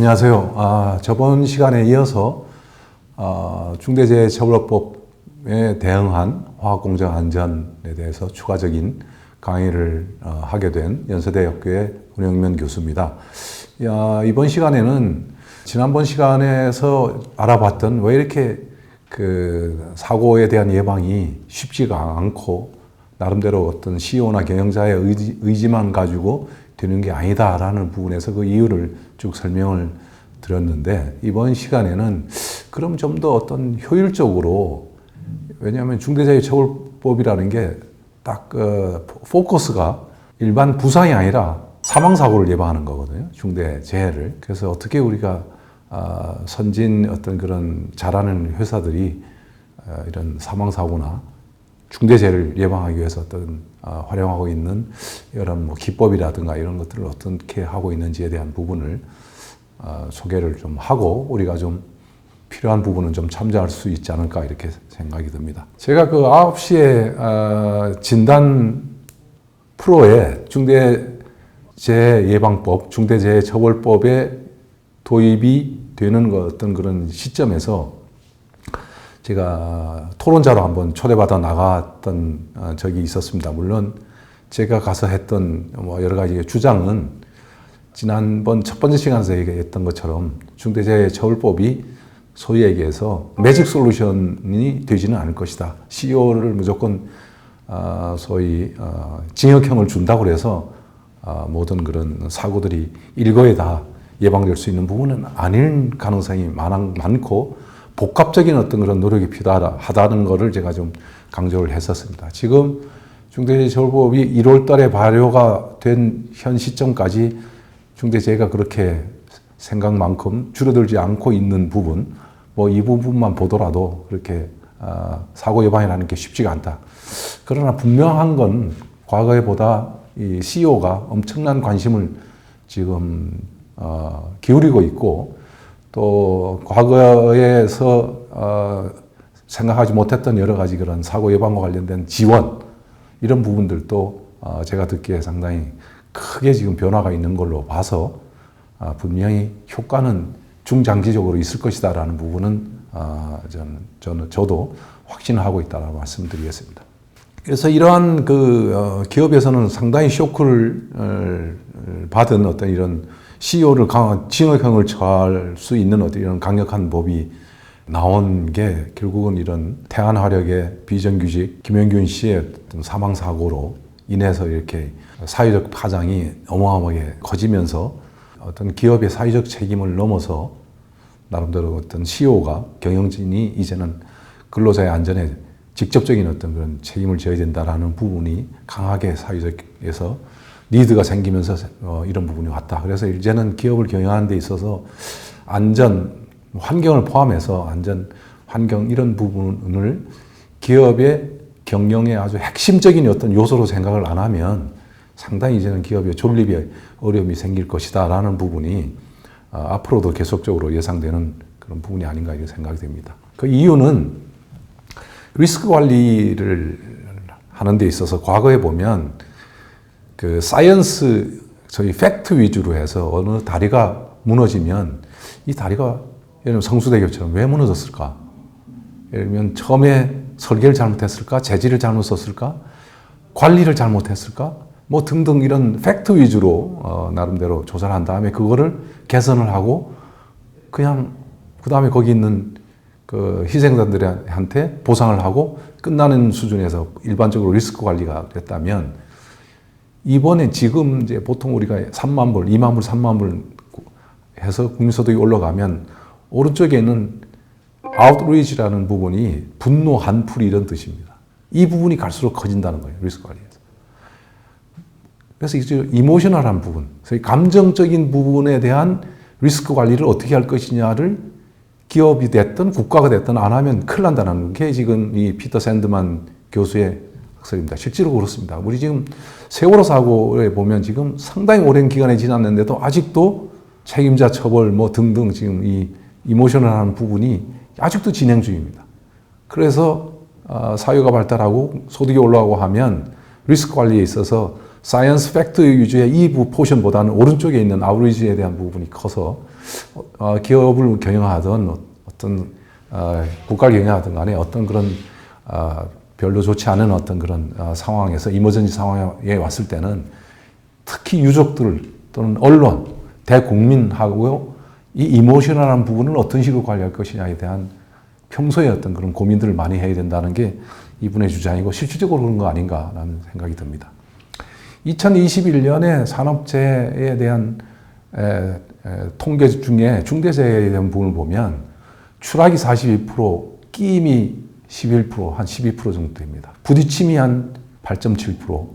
안녕하세요. 저번 시간에 이어서 중대재해처벌법에 대응한 화학공정 안전에 대해서 추가적인 강의를 하게 된 연세대 역교의 문영면 교수입니다. 이번 시간에는 지난번 시간에서 알아봤던 왜 이렇게 그 사고에 대한 예방이 쉽지가 않고 나름대로 어떤 CEO나 경영자의 의지만 가지고 되는 게 아니다라는 부분에서 그 이유를 쭉 설명을 드렸는데, 이번 시간에는 그럼 좀 더 어떤 효율적으로, 왜냐하면 중대재해처벌법이라는 게 딱 포커스가 일반 부상이 아니라 사망사고를 예방하는 거거든요. 중대재해를. 그래서 어떻게 우리가 선진 어떤 그런 잘하는 회사들이 이런 사망사고나 중대재해를 예방하기 위해서 어떤 활용하고 있는 이런 뭐 기법이라든가 이런 것들을 어떻게 하고 있는지에 대한 부분을 소개를 좀 하고, 우리가 좀 필요한 부분은 좀 참조할 수 있지 않을까 이렇게 생각이 듭니다. 제가 그 9시에 진단 프로에 중대재해 예방법, 중대재해처벌법에 도입이 되는 어떤 그런 시점에서 제가 토론자로 한번 초대받아 나갔던 적이 있었습니다. 물론 제가 가서 했던 뭐 여러 가지 주장은 지난번 첫 번째 시간에서 얘기했던 것처럼 중대재해처벌법이 소위 얘기해서 매직 솔루션이 되지는 않을 것이다. CEO를 무조건 소위 징역형을 준다고 해서 모든 그런 사고들이 일거에 다 예방될 수 있는 부분은 아닐 가능성이 많고 복합적인 어떤 그런 노력이 필요하다는 것을 제가 좀 강조를 했었습니다. 지금 중대재해처벌법이 1월 달에 발효가 된 현 시점까지 중대재해가 그렇게 생각만큼 줄어들지 않고 있는 부분, 뭐 이 부분만 보더라도 그렇게 사고 예방이라는 게 쉽지가 않다. 그러나 분명한 건 과거에보다 이 CEO가 엄청난 관심을 지금 기울이고 있고, 또 과거에서 생각하지 못했던 여러 가지 그런 사고 예방과 관련된 지원, 이런 부분들도 제가 듣기에 상당히 크게 지금 변화가 있는 걸로 봐서 분명히 효과는 중장기적으로 있을 것이다라는 부분은 저도 확신하고 있다라고 말씀드리겠습니다. 그래서 이러한 그 기업에서는 상당히 쇼크를 받은 어떤 이런 CEO를 징역형을 처할 수 있는 어떤 이런 강력한 법이 나온 게 결국은 이런 태안화력의 비정규직 김영균 씨의 어떤 사망사고로 인해서 이렇게 사회적 파장이 어마어마하게 커지면서 어떤 기업의 사회적 책임을 넘어서 나름대로 어떤 CEO가 경영진이 이제는 근로자의 안전에 직접적인 어떤 그런 책임을 져야 된다라는 부분이 강하게 사회적에서 니드가 생기면서 이런 부분이 왔다. 그래서 이제는 기업을 경영하는 데 있어서 안전, 환경을 포함해서 안전, 환경 이런 부분을 기업의 경영의 아주 핵심적인 어떤 요소로 생각을 안 하면 상당히 이제는 기업의 존립에 어려움이 생길 것이다 라는 부분이 앞으로도 계속적으로 예상되는 그런 부분이 아닌가 이렇게 생각이 됩니다. 그 이유는 리스크 관리를 하는 데 있어서 과거에 보면 그 사이언스, 저희 팩트 위주로 해서 어느 다리가 무너지면 이 다리가 예를 들면 성수대교처럼 왜 무너졌을까? 예를 들면 처음에 설계를 잘못했을까? 재질을 잘못 썼을까? 관리를 잘못했을까? 뭐 등등 이런 팩트 위주로 나름대로 조사를 한 다음에 그거를 개선을 하고 그냥 그 다음에 거기 있는 그 희생자들한테 보상을 하고 끝나는 수준에서 일반적으로 리스크 관리가 됐다면, 이번에 지금 이제 보통 우리가 3만 불, 2만 불, 3만 불 해서 국민소득이 올라가면 오른쪽에는 아웃리치라는 부분이 분노, 한풀 이런 뜻입니다. 이 부분이 갈수록 커진다는 거예요, 리스크 관리에서. 그래서 이제 이모셔널한 부분, 감정적인 부분에 대한 리스크 관리를 어떻게 할 것이냐를 기업이 됐든 국가가 됐든 안 하면 큰일 난다는 게 지금 이 피터 샌드만 교수의 학설입니다. 실제로 그렇습니다. 우리 지금 세월호 사고에 보면 지금 상당히 오랜 기간이 지났는데도 아직도 책임자 처벌 뭐 등등 지금 이 이모셔널한 부분이 아직도 진행 중입니다. 그래서 사회가 발달하고 소득이 올라가고 하면 리스크 관리에 있어서 사이언스 팩트 위주의 이 포션보다는 오른쪽에 있는 아우리지에 대한 부분이 커서 기업을 경영하든 어떤 국가를 경영하든 간에 어떤 그런 별로 좋지 않은 어떤 그런 상황에서 이머전시 상황에 왔을 때는 특히 유족들 또는 언론, 대국민하고 이 이모셔널한 부분을 어떤 식으로 관리할 것이냐에 대한 평소에 어떤 그런 고민들을 많이 해야 된다는 게 이분의 주장이고 실질적으로 그런 거 아닌가라는 생각이 듭니다. 2021년에 산업재해에 대한 통계 중에 중대재해에 대한 부분을 보면 추락이 42%, 끼임이 11%, 한 12% 정도 됩니다. 부딪힘이 한 8.7%,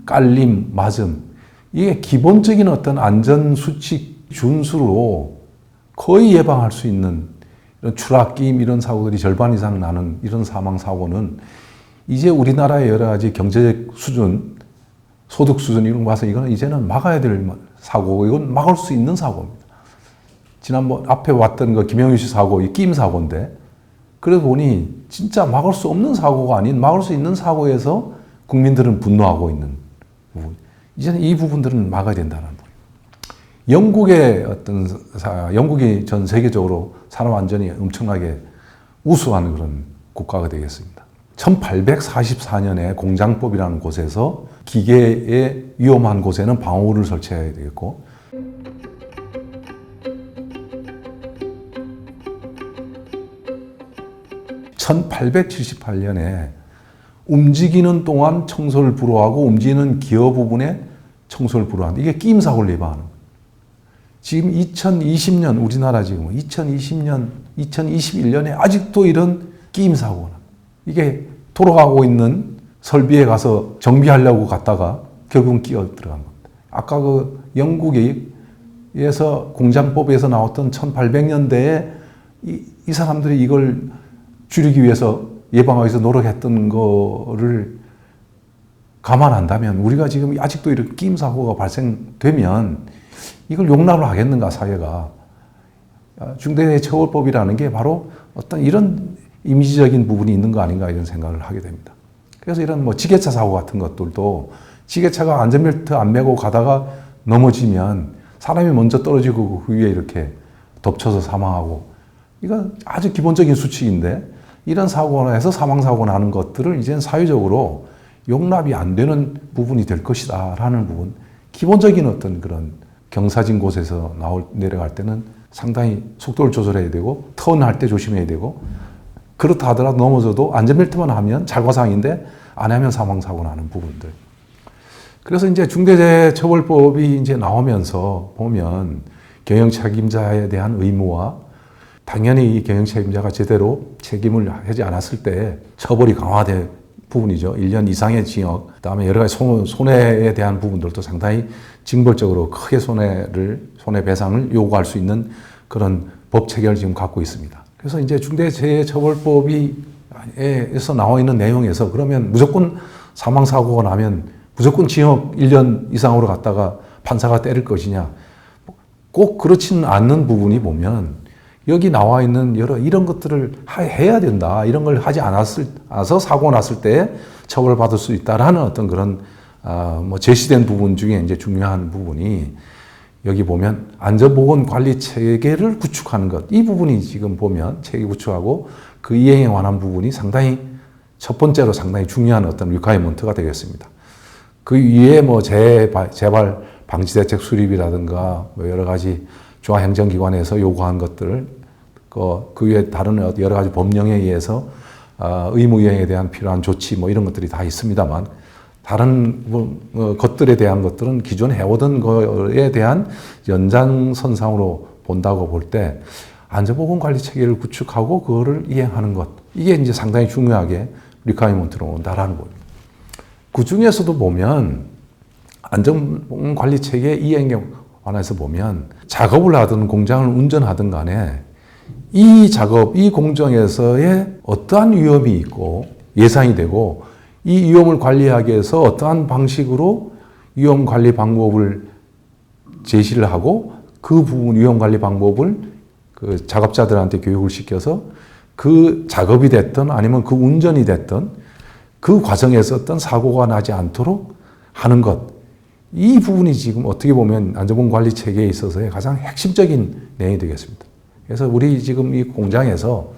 깔림, 맞음. 이게 기본적인 어떤 안전수칙 준수로 거의 예방할 수 있는 이런 추락, 끼임 이런 사고들이 절반 이상 나는 이런 사망사고는 이제 우리나라의 여러 가지 경제적 수준, 소득 수준 이런 거 봐서 이거는 이제는 막아야 될 사고고 이건 막을 수 있는 사고입니다. 지난번 앞에 왔던 거 김영유 씨 사고, 이 끼임 사고인데 그러다 보니 진짜 막을 수 없는 사고가 아닌 막을 수 있는 사고에서 국민들은 분노하고 있는 부분. 이제는 이 부분들은 막아야 된다는 부분. 영국이 전 세계적으로 산업 안전이 엄청나게 우수한 그런 국가가 되겠습니다. 1844년에 공장법이라는 곳에서 기계의 위험한 곳에는 방어구를 설치해야 되겠고, 1878년에 움직이는 동안 청소를 불허하고 움직이는 기어 부분에 청소를 불허한다. 이게 끼임 사고를 예방하는 거예요. 지금 2020년 우리나라 지금 2020년, 2021년에 아직도 이런 끼임 사고는 이게 돌아가고 있는 설비에 가서 정비하려고 갔다가 결국은 끼어 들어간 겁니다. 아까 그 영국에서 공장법에서 나왔던 1800년대에 이 사람들이 이걸 줄이기 위해서 예방하기 위해서 노력했던 거를 감안한다면 우리가 지금 아직도 이렇게 끼임 사고가 발생되면 이걸 용납을 하겠는가 사회가. 중대재해처벌법이라는 게 바로 어떤 이런 이미지적인 부분이 있는 거 아닌가 이런 생각을 하게 됩니다. 그래서 이런 뭐 지게차 사고 같은 것들도 지게차가 안전벨트 안 매고 가다가 넘어지면 사람이 먼저 떨어지고 그 위에 이렇게 덮쳐서 사망하고 이건 아주 기본적인 수칙인데 이런 사고나 해서 사망사고 나는 것들을 이제는 사회적으로 용납이 안 되는 부분이 될 것이다 라는 부분. 기본적인 어떤 그런 경사진 곳에서 내려갈 때는 상당히 속도를 조절해야 되고 턴할 때 조심해야 되고 그렇다 하더라도 넘어져도 안전벨트만 하면 잘과상인데 안 하면 사망사고 나는 부분들. 그래서 이제 중대재해처벌법이 이제 나오면서 보면 경영책임자에 대한 의무와 당연히 이 경영책임자가 제대로 책임을 하지 않았을 때 처벌이 강화될 부분이죠. 1년 이상의 징역, 그다음에 여러 가지 손해에 대한 부분들도 상당히 징벌적으로 크게 손해배상을 요구할 수 있는 그런 법 체계를 지금 갖고 있습니다. 그래서 이제 중대재해처벌법에서 나와 있는 내용에서 그러면 무조건 사망사고가 나면 무조건 징역 1년 이상으로 갔다가 판사가 때릴 것이냐. 꼭 그렇지는 않는 부분이 보면 여기 나와 있는 이런 것들을 해야 된다. 이런 걸 하지 않아서 사고 났을 때 처벌받을 수 있다라는 어떤 그런 제시된 부분 중에 이제 중요한 부분이 여기 보면 안전보건관리 체계를 구축하는 것. 이 부분이 지금 보면 체계 구축하고 그 이행에 관한 부분이 상당히 첫 번째로 상당히 중요한 어떤 리콰이먼트가 되겠습니다. 그 위에 재발 방지 대책 수립이라든가 여러 가지 중앙행정기관에서 요구한 것들, 그 위에 다른 여러 가지 법령에 의해서 의무이행에 대한 필요한 조치 이런 것들이 다 있습니다만 다른 것들에 대한 것들은 기존 해오던 거에 대한 연장선상으로 본다고 볼 때 안전보건관리 체계를 구축하고 그거를 이행하는 것 이게 이제 상당히 중요하게 리콰이먼트로 온다라는 겁니다. 그 중에서도 보면 안전보건관리 체계 이행에 관해서 보면 작업을 하든 공장을 운전하든 간에 이 작업, 이 공정에서의 어떠한 위험이 있고 예상이 되고 이 위험을 관리하기 위해서 어떠한 방식으로 위험 관리 방법을 제시를 하고 그 부분 위험 관리 방법을 그 작업자들한테 교육을 시켜서 그 작업이 됐든 아니면 그 운전이 됐든 그 과정에서 어떤 사고가 나지 않도록 하는 것. 이 부분이 지금 어떻게 보면 안전보건 관리 체계에 있어서의 가장 핵심적인 내용이 되겠습니다. 그래서 우리 지금 이 공장에서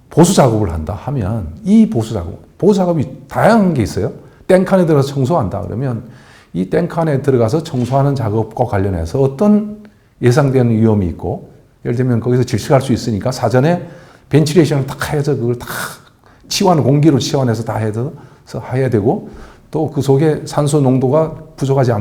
보수 작업을 한다 하면 이 보수 작업이 다양한 게 있어요. 땡칸에 들어가서 청소한다 그러면 이 땡칸에 들어가서 청소하는 작업과 관련해서 어떤 예상되는 위험이 있고, 예를 들면 거기서 질식할 수 있으니까 사전에 벤틸레이션을 다 해서 그걸 다 공기로 치환해서 다 해서 해야 되고, 또 그 속에 산소 농도가 부족하지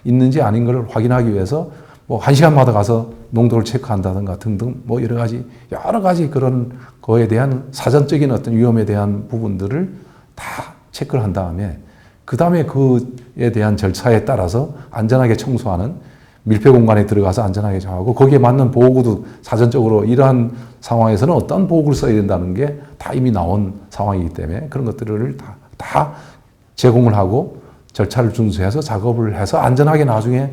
있는지 아닌 걸 확인하기 위해서 뭐 1시간마다 가서 농도를 체크한다든가 등등 뭐 여러 가지 그런 거에 대한 사전적인 어떤 위험에 대한 부분들을 다 체크를 한 다음에 그 다음에 그에 대한 절차에 따라서 안전하게 청소하는, 밀폐 공간에 들어가서 안전하게 정하고 거기에 맞는 보호구도 사전적으로 이러한 상황에서는 어떤 보호구를 써야 된다는 게 다 이미 나온 상황이기 때문에 그런 것들을 다 제공을 하고 절차를 준수해서 작업을 해서 안전하게 나중에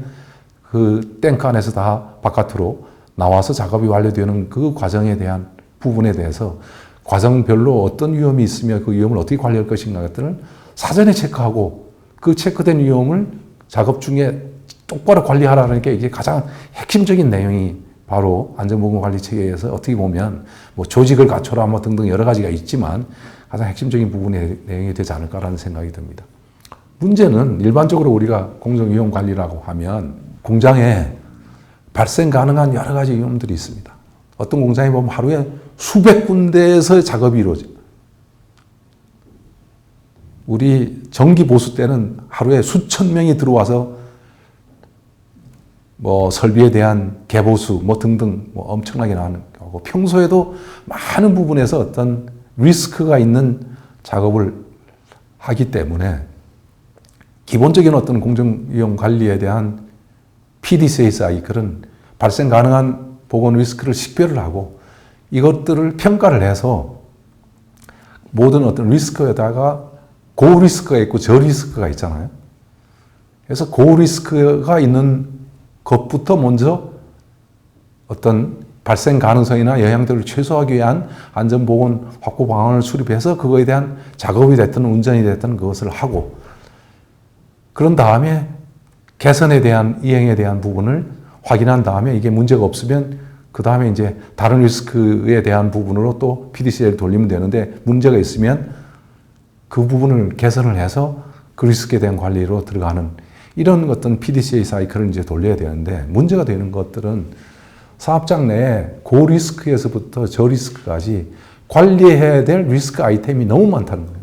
그 탱크 안에서 다 바깥으로 나와서 작업이 완료되는 그 과정에 대한 부분에 대해서 과정별로 어떤 위험이 있으며 그 위험을 어떻게 관리할 것인가 것들을 사전에 체크하고 그 체크된 위험을 작업 중에 똑바로 관리하라는 게 이게 가장 핵심적인 내용이 바로 안전보건관리 체계에서 어떻게 보면 뭐 조직을 갖춰라 뭐 등등 여러 가지가 있지만 가장 핵심적인 부분의 내용이 되지 않을까라는 생각이 듭니다. 문제는 일반적으로 우리가 공정위험관리라고 하면 공장에 발생 가능한 여러 가지 위험들이 있습니다. 어떤 공장에 보면 하루에 수백 군데에서 작업이 이루어져요. 우리 정기 보수 때는 하루에 수천 명이 들어와서 뭐 설비에 대한 개보수 뭐 등등 뭐 엄청나게 나는 거고, 평소에도 많은 부분에서 어떤 리스크가 있는 작업을 하기 때문에 기본적인 어떤 공정위험 관리에 대한 PDCSI 그런 발생 가능한 보건 리스크를 식별을 하고 이것들을 평가를 해서 모든 어떤 리스크에다가 고리스크가 있고 저리스크가 있잖아요. 그래서 고리스크가 있는 것부터 먼저 어떤 발생 가능성이나 영향들을 최소화하기 위한 안전보건 확보 방안을 수립해서 그거에 대한 작업이 됐든 운전이 됐든 그것을 하고, 그런 다음에 개선에 대한 이행에 대한 부분을 확인한 다음에 이게 문제가 없으면 그 다음에 이제 다른 리스크에 대한 부분으로 또 PDCA를 돌리면 되는데, 문제가 있으면 그 부분을 개선을 해서 그 리스크에 대한 관리로 들어가는 이런 어떤 PDCA 사이클을 이제 돌려야 되는데, 문제가 되는 것들은 사업장 내에 고리스크에서부터 저리스크까지 관리해야 될 리스크 아이템이 너무 많다는 거예요.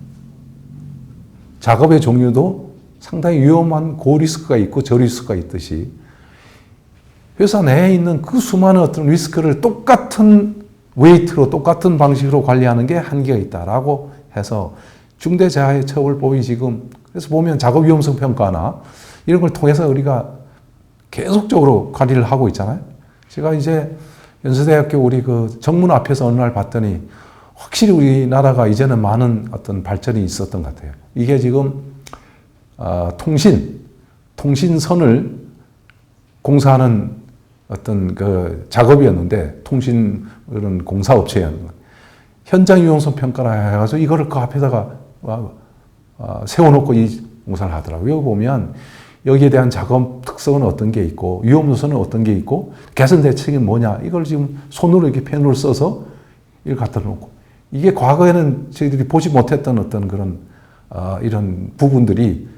작업의 종류도 상당히 위험한 고리스크가 있고 저리스크가 있듯이 회사 내에 있는 그 수많은 어떤 리스크를 똑같은 웨이트로 똑같은 방식으로 관리하는 게 한계가 있다라고 해서 중대재해처벌법이 지금, 그래서 보면 작업 위험성 평가나 이런 걸 통해서 우리가 계속적으로 관리를 하고 있잖아요. 제가 이제 연세대학교 우리 그 정문 앞에서 어느 날 봤더니 확실히 우리나라가 이제는 많은 어떤 발전이 있었던 것 같아요. 이게 지금 통신선을 공사하는 어떤 그 작업이었는데, 통신 그런 공사업체였는데 현장 유용성 평가를 해가지고 이거를 그 앞에다가 세워놓고 이 공사를 하더라고요. 여기 보면 여기에 대한 작업 특성은 어떤 게 있고 위험 요소는 어떤 게 있고 개선 대책이 뭐냐, 이걸 지금 손으로 이렇게 펜으로 써서 이걸 갖다 놓고, 이게 과거에는 저희들이 보지 못했던 어떤 그런 이런 부분들이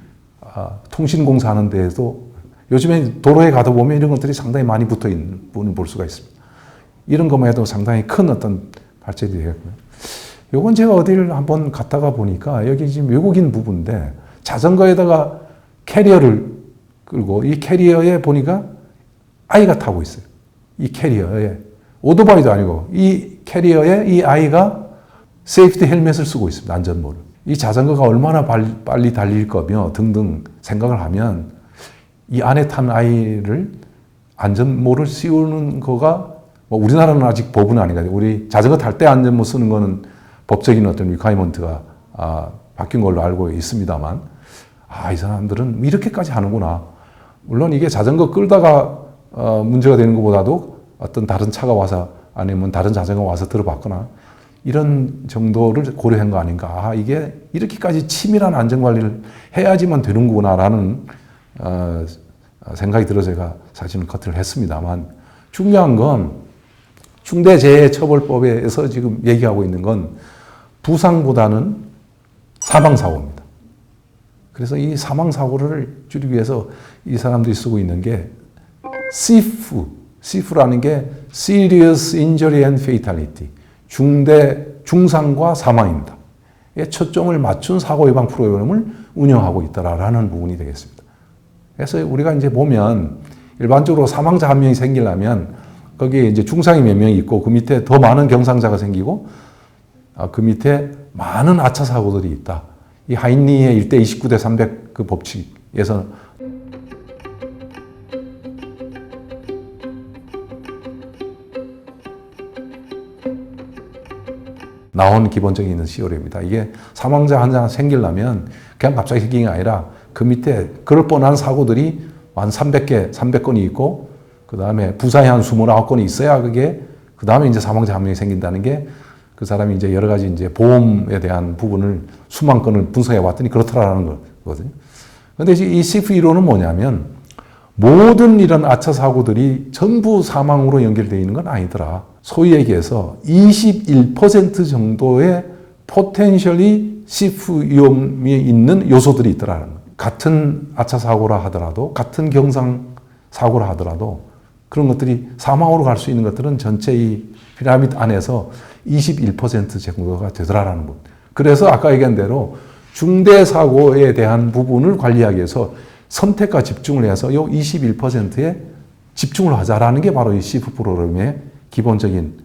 통신공사하는 데에도 요즘에 도로에 가다 보면 이런 것들이 상당히 많이 붙어 있는 부분을 볼 수가 있습니다. 이런 것만 해도 상당히 큰 어떤 발전이 되겠고요. 요건 제가 어디를 한번 갔다가 보니까 여기 지금 외국인 부부인데 자전거에다가 캐리어를 끌고 이 캐리어에 보니까 아이가 타고 있어요. 이 캐리어에 오토바이도 아니고 이 캐리어에 이 아이가 세이프티 헬멧을 쓰고 있습니다. 안전모를. 이 자전거가 얼마나 빨리 달릴 거며 등등 생각을 하면 이 안에 탄 아이를 안전모를 씌우는 거가 뭐 우리나라는 아직 법은 아니거든요. 우리 자전거 탈 때 안전모 쓰는 거는 법적인 어떤 리콰이먼트가 바뀐 걸로 알고 있습니다만, 이 사람들은 이렇게까지 하는구나. 물론 이게 자전거 끌다가 문제가 되는 것보다도 어떤 다른 차가 와서 아니면 다른 자전거 와서 들어봤거나 이런 정도를 고려한 거 아닌가. 이게 이렇게까지 치밀한 안전관리를 해야지만 되는구나라는 생각이 들어서 제가 사실은 커트를 했습니다만 중요한 건 중대재해처벌법에서 지금 얘기하고 있는 건 부상보다는 사망사고입니다. 그래서 이 사망사고를 줄이기 위해서 이 사람들이 쓰고 있는 게 CIF라는 게 Serious Injury and Fatality, 중상과 사망입니다. 초점을 맞춘 사고 예방 프로그램을 운영하고 있다라는 부분이 되겠습니다. 그래서 우리가 이제 보면 일반적으로 사망자 한 명이 생기려면 거기에 이제 중상이 몇 명이 있고 그 밑에 더 많은 경상자가 생기고 그 밑에 많은 아차 사고들이 있다. 이 하인리의 1대 29대 300 그 법칙에서 나온 기본적인 CO입니다. 이게 사망자 한 명 생기려면 그냥 갑자기 생긴 게 아니라 그 밑에 그럴 뻔한 사고들이 한 300건이 있고 그 다음에 부상이 한 29건이 있어야 그게 그 다음에 이제 사망자 한 명이 생긴다는 게 그 사람이 이제 여러 가지 이제 보험에 대한 부분을 수만 건을 분석해 봤더니 그렇더라라는 거거든요. 근데 이 CIF 이론은 뭐냐면 모든 이런 아차 사고들이 전부 사망으로 연결되어 있는 건 아니더라. 소위 얘기해서 21% 정도의 포텐셜이 CIF 위험이 있는 요소들이 있더라는 거예요. 같은 아차 사고라 하더라도 같은 경상 사고라 하더라도 그런 것들이 사망으로 갈 수 있는 것들은 전체 이 피라미드 안에서 21% 정도가 되더라라는 것. 그래서 아까 얘기한 대로 중대 사고에 대한 부분을 관리하기 위해서 선택과 집중을 해서 이 21%에 집중을 하자라는 게 바로 이 CIF 프로그램의 기본적인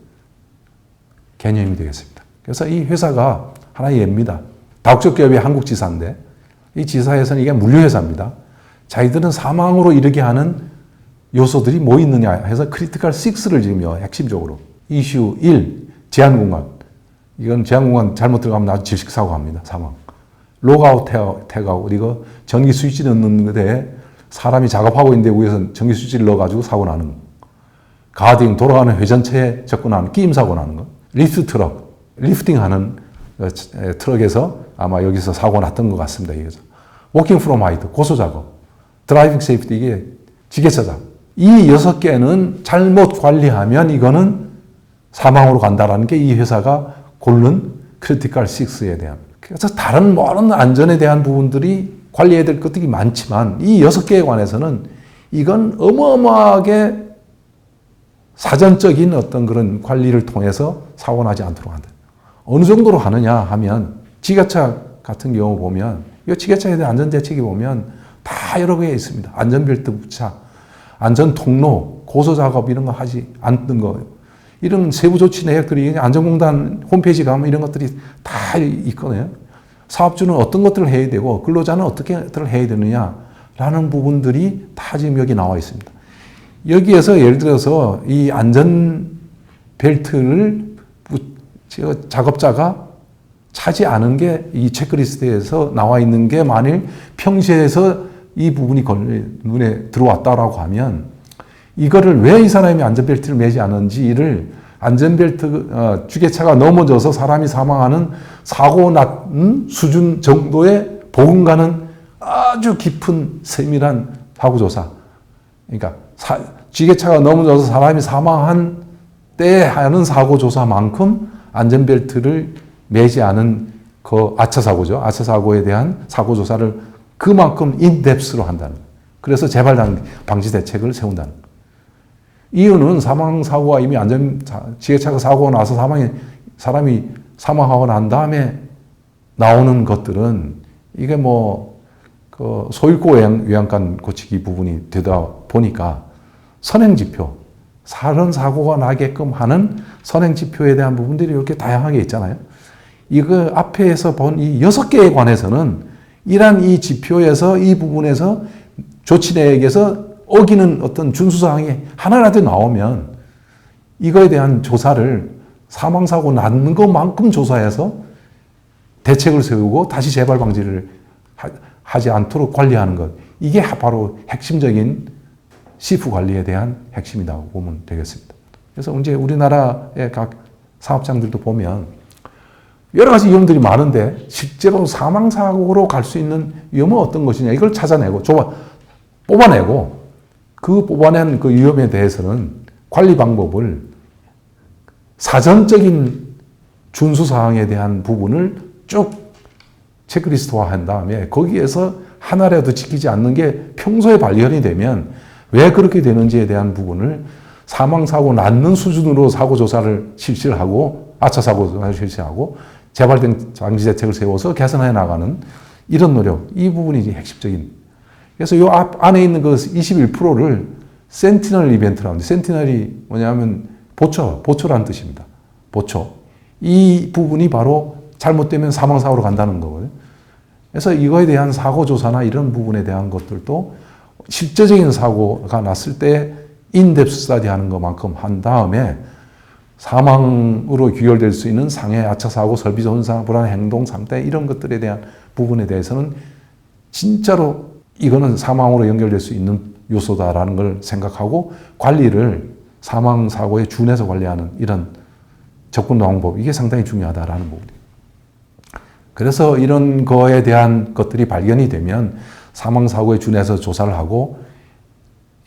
개념이 되겠습니다. 그래서 이 회사가 하나의 예입니다. 다국적 기업의 한국지사인데 이 지사에서는 이게 물류회사입니다. 자기들은 사망으로 이르게 하는 요소들이 뭐 있느냐 해서 크리티컬 6를 지금요 핵심적으로 이슈 1 제한공간, 이건 제한공간 잘못 들어가면 아주 질식사고 합니다. 사망. 록아웃 태그아웃, 이거 전기 스위치 넣는 데 사람이 작업하고 있는데 위에서 전기 스위치를 넣어가지고 사고 나는 거. 가딩, 돌아가는 회전체에 접근하는 끼임 사고 나는 거. 리프트 트럭, 리프팅하는 트럭에서 아마 여기서 사고 났던 것 같습니다. 여기서. 워킹 프롬 하이트, 고소 작업. 드라이빙 세이프티, 이게 지게차 작업. 이 6개는 잘못 관리하면 이거는 사망으로 간다라는 게 이 회사가 고른 크리티컬 6에 대한. 그래서 다른 모든 안전에 대한 부분들이 관리해야 될 것들이 많지만 이 6개에 관해서는 이건 어마어마하게 사전적인 어떤 그런 관리를 통해서 사고 나지 않도록 한다. 어느 정도로 하느냐 하면 지게차 같은 경우 보면 이 지게차에 대한 안전대책이 보면 다 여러 개 있습니다. 안전벨트 부착, 안전통로, 고소작업 이런 거 하지 않는 거. 이런 세부 조치 내역들이 안전공단 홈페이지 가면 이런 것들이 다 있거든요. 사업주는 어떤 것들을 해야 되고 근로자는 어떻게 것들을 해야 되느냐라는 부분들이 다 지금 여기 나와 있습니다. 여기에서 예를 들어서 이 안전벨트를 작업자가 차지 않은 게 이 체크리스트에서 나와 있는 게 만일 평시에서 이 부분이 눈에 들어왔다라고 하면 이거를 왜 이 사람이 안전벨트를 매지 않은지를 안전벨트, 주계차가 넘어져서 사람이 사망하는 사고 난 수준 정도의 보험과는 아주 깊은 세밀한 사고조사. 그러니까 주계차가 넘어져서 사람이 사망한 때 하는 사고조사만큼 안전벨트를 매지 않은 그 아차사고죠. 아차사고에 대한 사고조사를 그만큼 인덱스로 한다는 거예요. 그래서 재발 방지 대책을 세운다는 거예요. 이유는 사망사고가 이미 지게차가 사고가 나서 사람이 사망하고 난 다음에 나오는 것들은 이게 그 소일고 요양간 고치기 부분이 되다 보니까 선행지표, 사런 사고가 나게끔 하는 선행지표에 대한 부분들이 이렇게 다양하게 있잖아요. 이거 앞에서 본 이 6개에 관해서는 이러한 이 지표에서 이 부분에서 조치 내역에서 어기는 어떤 준수사항이 하나라도 나오면 이거에 대한 조사를 사망사고 나는 것만큼 조사해서 대책을 세우고 다시 재발 방지를 하지 않도록 관리하는 것. 이게 바로 핵심적인 CIF 관리에 대한 핵심이라고 보면 되겠습니다. 그래서 이제 우리나라의 각 사업장들도 보면 여러 가지 위험들이 많은데 실제로 사망사고로 갈 수 있는 위험은 어떤 것이냐 이걸 찾아내고 뽑아내고 그 뽑아낸 그 위험에 대해서는 관리 방법을 사전적인 준수사항에 대한 부분을 쭉 체크리스트화 한 다음에 거기에서 하나라도 지키지 않는 게 평소에 발견이 되면 왜 그렇게 되는지에 대한 부분을 사망사고 낳는 수준으로 사고조사를 실시를 하고 아차사고를 실시하고 재발된 방지대책을 세워서 개선해 나가는 이런 노력, 이 부분이 이제 핵심적인. 그래서 이 안에 있는 그 21%를 센티널 이벤트라고 하는데, 센티널이 뭐냐면 보초라는 뜻입니다. 보초. 이 부분이 바로 잘못되면 사망사고로 간다는 거거든요. 그래서 이거에 대한 사고조사나 이런 부분에 대한 것들도 실제적인 사고가 났을 때 인뎁스 스터디 하는 것만큼 한 다음에 사망으로 귀결될 수 있는 상해, 아차사고, 설비적 혼상, 불안 행동, 상태 이런 것들에 대한 부분에 대해서는 진짜로 이거는 사망으로 연결될 수 있는 요소다라는 걸 생각하고 관리를 사망사고에 준해서 관리하는 이런 접근 방법, 이게 상당히 중요하다라는 부분이에요. 그래서 이런 거에 대한 것들이 발견이 되면 사망사고에 준해서 조사를 하고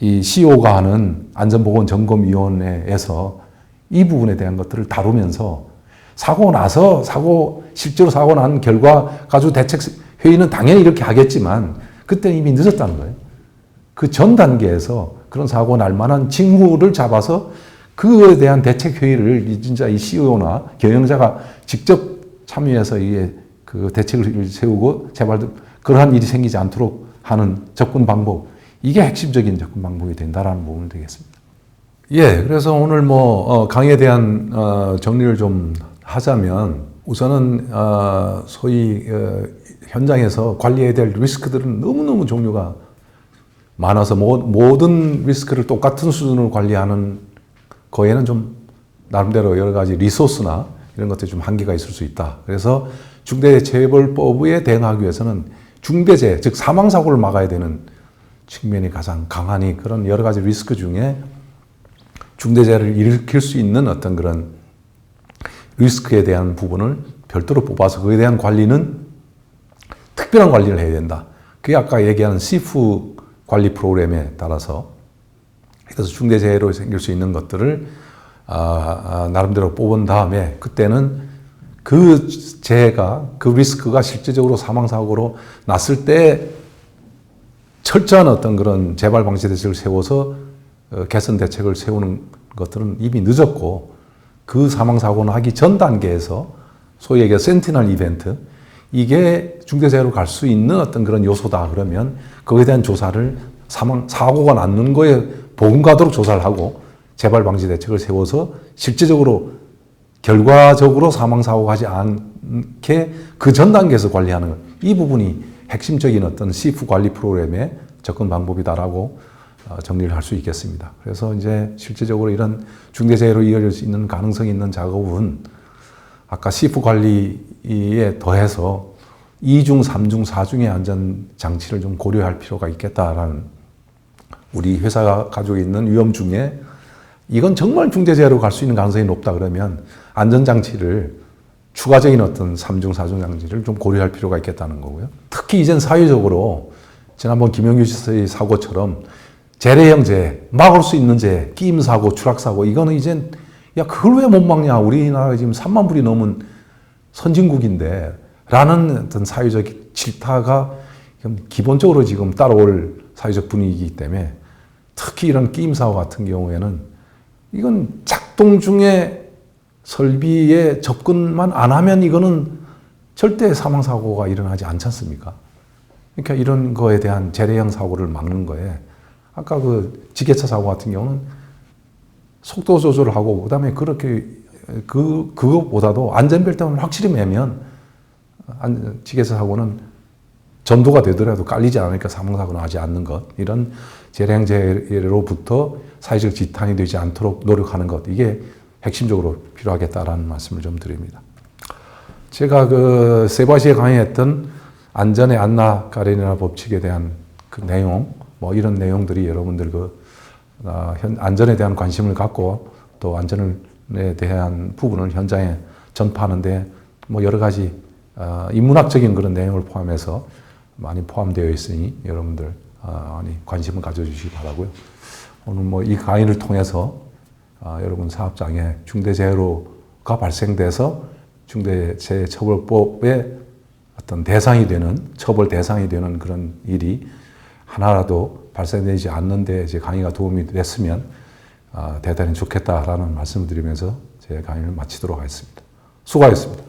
이 CO가 하는 안전보건점검위원회에서 이 부분에 대한 것들을 다루면서 사고 나서 실제로 사고 난 결과 가지고 대책 회의는 당연히 이렇게 하겠지만 그때는 이미 늦었다는 거예요. 그 전 단계에서 그런 사고 날 만한 징후를 잡아서 그에 대한 대책 회의를 진짜 이 CEO나 경영자가 직접 참여해서 이게 그 대책을 세우고 제발 그러한 일이 생기지 않도록 하는 접근 방법, 이게 핵심적인 접근 방법이 된다라는 부분이 되겠습니다. 예, 그래서 오늘 강의에 대한 정리를 좀 하자면 우선은 소위 현장에서 관리해야 될 리스크들은 너무너무 종류가 많아서 모든 리스크를 똑같은 수준으로 관리하는 거에는 좀 나름대로 여러 가지 리소스나 이런 것들이 좀 한계가 있을 수 있다. 그래서 중대재해처벌법에 대응하기 위해서는 중대재해, 즉 사망사고를 막아야 되는 측면이 가장 강하니 그런 여러 가지 리스크 중에 중대재해를 일으킬 수 있는 어떤 그런 리스크에 대한 부분을 별도로 뽑아서 그에 대한 관리는 특별한 관리를 해야 된다. 그게 아까 얘기하는 시프 관리 프로그램에 따라서 그래서 중대재해로 생길 수 있는 것들을 나름대로 뽑은 다음에 그때는 그 재해가, 그 리스크가 실제적으로 사망사고로 났을 때 철저한 어떤 그런 재발 방지 대책을 세워서 개선 대책을 세우는 것들은 이미 늦었고 그 사망사고는 하기 전 단계에서 소위 얘기해 센티널 이벤트, 이게 중대재해로 갈 수 있는 어떤 그런 요소다 그러면 그거에 대한 조사를 사고가 났는 거에 보험가도록 조사를 하고 재발 방지 대책을 세워서 실제적으로 결과적으로 사망사고가 하지 않게 그 전 단계에서 관리하는 것, 이 부분이 핵심적인 어떤 시프 관리 프로그램의 접근 방법이다라고 정리를 할 수 있겠습니다. 그래서 이제 실제적으로 이런 중대재해로 이어질 수 있는 가능성이 있는 작업은 아까 시프 관리에 더해서 2중, 3중, 4중의 안전장치를 좀 고려할 필요가 있겠다라는, 우리 회사가 가지고 있는 위험 중에 이건 정말 중대재해로 갈 수 있는 가능성이 높다 그러면 안전장치를 추가적인 어떤 3중, 4중 장치를 좀 고려할 필요가 있겠다는 거고요. 특히 이젠 사회적으로 지난번 김영규 씨의 사고처럼 재래형 재해, 막을 수 있는 재해, 끼임사고, 추락사고, 이거는 이젠 야 그걸 왜 못 막냐, 우리나라가 지금 3만 불이 넘은 선진국인데 라는 어떤 사회적 질타가 기본적으로 지금 따라올 사회적 분위기이기 때문에 특히 이런 끼임사고 같은 경우에는 이건 작동 중에 설비에 접근만 안 하면 이거는 절대 사망사고가 일어나지 않지 않습니까? 그러니까 이런 거에 대한 재래형 사고를 막는 거에 아까 그 지게차 사고 같은 경우는 속도 조절을 하고 그다음에 그렇게 그것보다도 안전벨트만 확실히 매면 지게차 사고는 전도가 되더라도 깔리지 않으니까 사망사고는 하지 않는 것, 이런 재래형 재해로부터 사회적 지탄이 되지 않도록 노력하는 것, 이게 핵심적으로 필요하겠다라는 말씀을 좀 드립니다. 제가 그 세바시에 강의했던 안전의 안나 까레니나 법칙에 대한 그 내용, 이런 내용들이 여러분들 안전에 대한 관심을 갖고 또 안전에 대한 부분을 현장에 전파하는데 여러 가지 인문학적인 그런 내용을 포함해서 많이 포함되어 있으니 여러분들 관심을 가져주시기 바라고요. 오늘 뭐 이 강의를 통해서 여러분 사업장에 중대재해가 발생돼서 중대재해처벌법의 어떤 대상이 되는, 처벌 대상이 되는 그런 일이 하나라도 발생되지 않는데 제 강의가 도움이 됐으면 대단히 좋겠다라는 말씀을 드리면서 제 강의를 마치도록 하겠습니다. 수고하셨습니다.